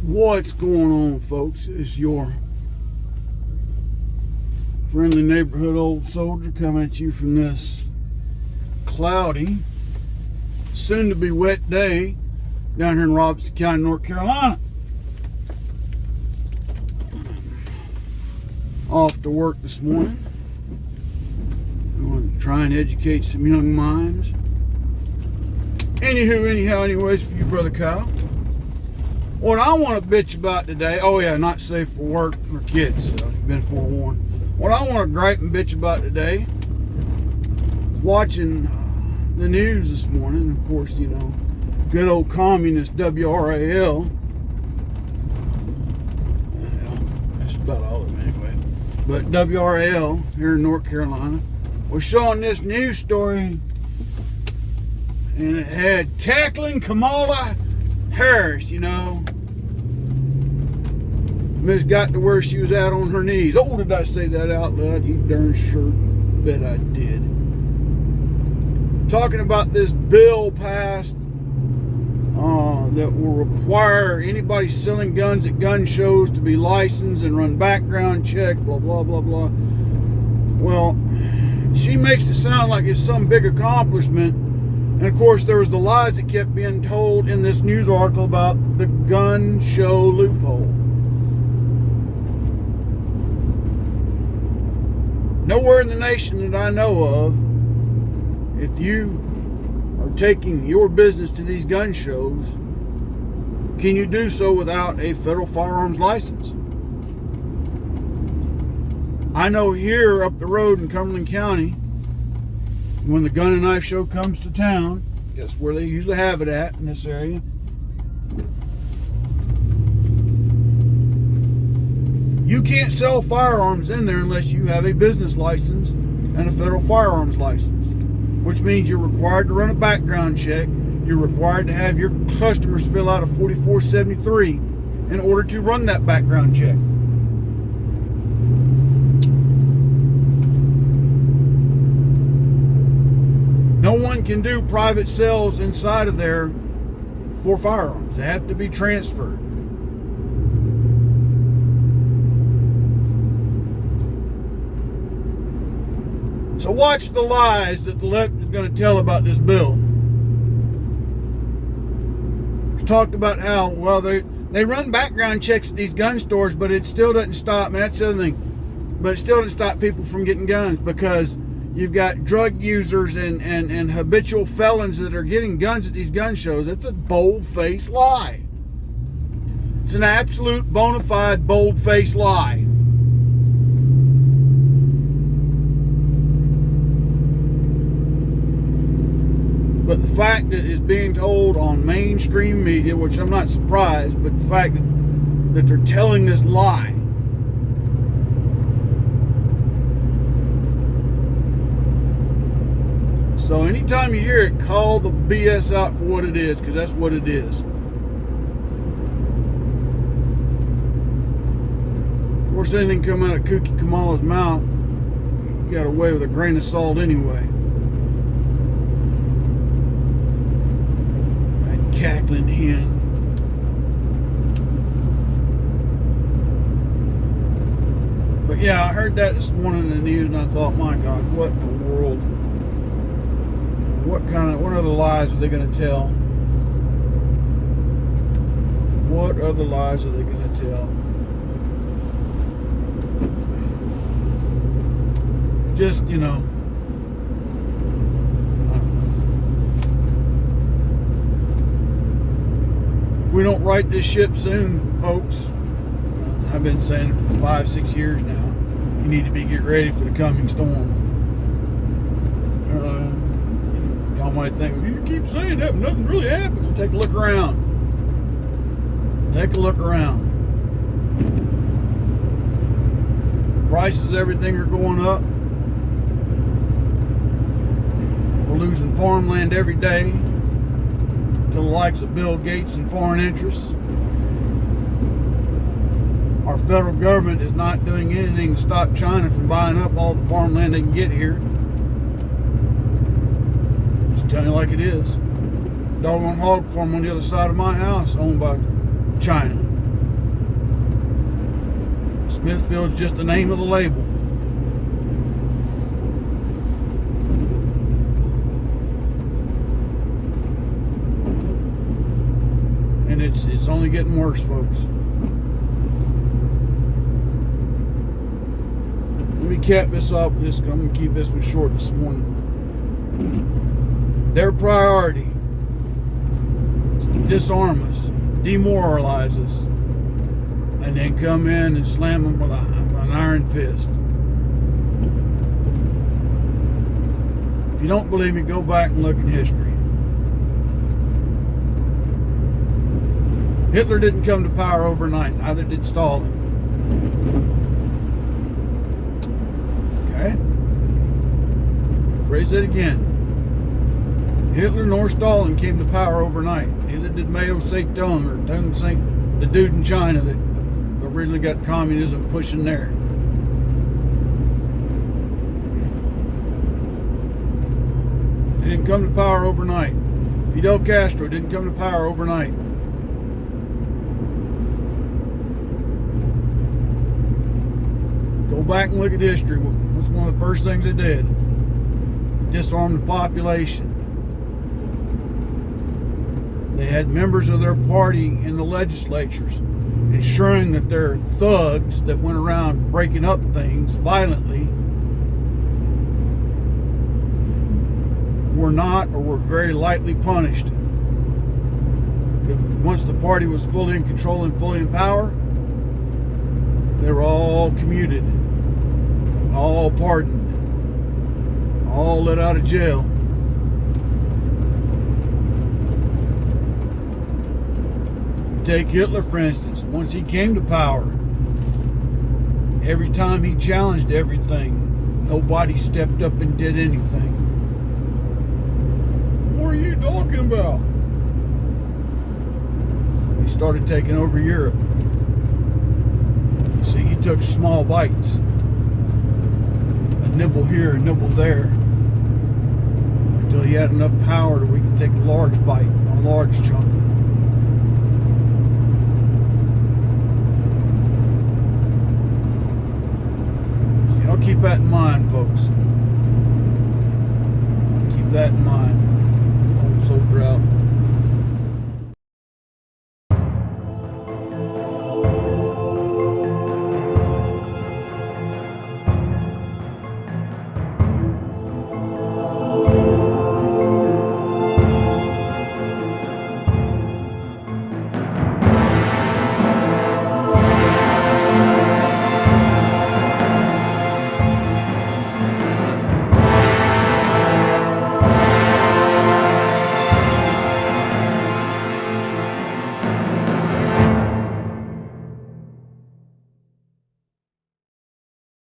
What's going on, folks? It's your friendly neighborhood old soldier coming at you from this cloudy, soon to be wet day down here in Robeson County, North Carolina. Off to work this morning. I want to try and educate some young minds. Anyways, for you, Brother Kyle. What I want to bitch about today, not safe for work or kids, so you've been forewarned. What I want to gripe and bitch about today is watching the news this morning. Of course, good old communist WRAL. That's about all of it anyway. But WRAL here in North Carolina was showing this news story, and it had Cackiling Kamala Harris, Miss got to where she was at on her knees. Oh, did I say that out loud? You darn sure bet I did. Talking about this bill passed that will require anybody selling guns at gun shows to be licensed and run background check, blah, blah, blah, blah. Well, she makes it sound like it's some big accomplishment. And of course, there was the lies that kept being told in this news article about the gun show loophole. Nowhere in the nation that I know of, if you are taking your business to these gun shows, can you do so without a federal firearms license? I know here up the road in Cumberland County, when the gun and knife show comes to town, guess where they usually have it at in this area? You can't sell firearms in there unless you have a business license and a federal firearms license, which means you're required to run a background check. You're required to have your customers fill out a 4473 in order to run that background check. No one can do private sales inside of there for firearms. They have to be transferred. So watch the lies that the left is going to tell about this bill. It's talked about how, they run background checks at these gun stores, but it still doesn't stop, man, that's the other thing, but it still doesn't stop people from getting guns because you've got drug users and habitual felons that are getting guns at these gun shows. That's a bold-faced lie. It's an absolute bona fide bold-faced lie. But the fact that it's being told on mainstream media, which I'm not surprised, but the fact that they're telling this lie. So anytime you hear it, call the BS out for what it is, because that's what it is. Of course, anything come out of Kooky Kamala's mouth, you got away with a grain of salt anyway. That cackling hen. But yeah, I heard that this morning in the news, and I thought, my God, what in the world? What other lies are they going to tell? What other lies are they going to tell? Just, I don't know. If we don't right this ship soon, folks, I've been saying it for 5-6 years now, you need to get ready for the coming storm. Y'all might think, you keep saying that, but nothing really happened. Well, take a look around. Take a look around. Prices, everything are going up. We're losing farmland every day to the likes of Bill Gates and foreign interests. Our federal government is not doing anything to stop China from buying up all the farmland they can get here. Tell you like it is. Doggone hog farm on the other side of my house owned by China. Smithfield's just the name of the label. And it's only getting worse, folks. Let me cap this off with this. I'm going to keep this one short this morning. Their priority is to disarm us, demoralize us, and then come in and slam them with an iron fist. If you don't believe me, go back and look in history. Hitler didn't come to power overnight, neither did Stalin. Okay? Phrase that again. Hitler nor Stalin came to power overnight. Neither did Mao Zedong or Deng Xiaoping, the dude in China that originally got communism pushing there. They didn't come to power overnight. Fidel Castro didn't come to power overnight. Go back and look at history. What's one of the first things they did? Disarm the population. They had members of their party in the legislatures, ensuring that their thugs that went around breaking up things violently were not or were very lightly punished. Once the party was fully in control and fully in power, they were all commuted, all pardoned, all let out of jail. Take Hitler, for instance. Once he came to power, every time he challenged everything, nobody stepped up and did anything. What are you talking about? He started taking over Europe. See, he took small bites. A nibble here, a nibble there, until he had enough power that we could take a large bite.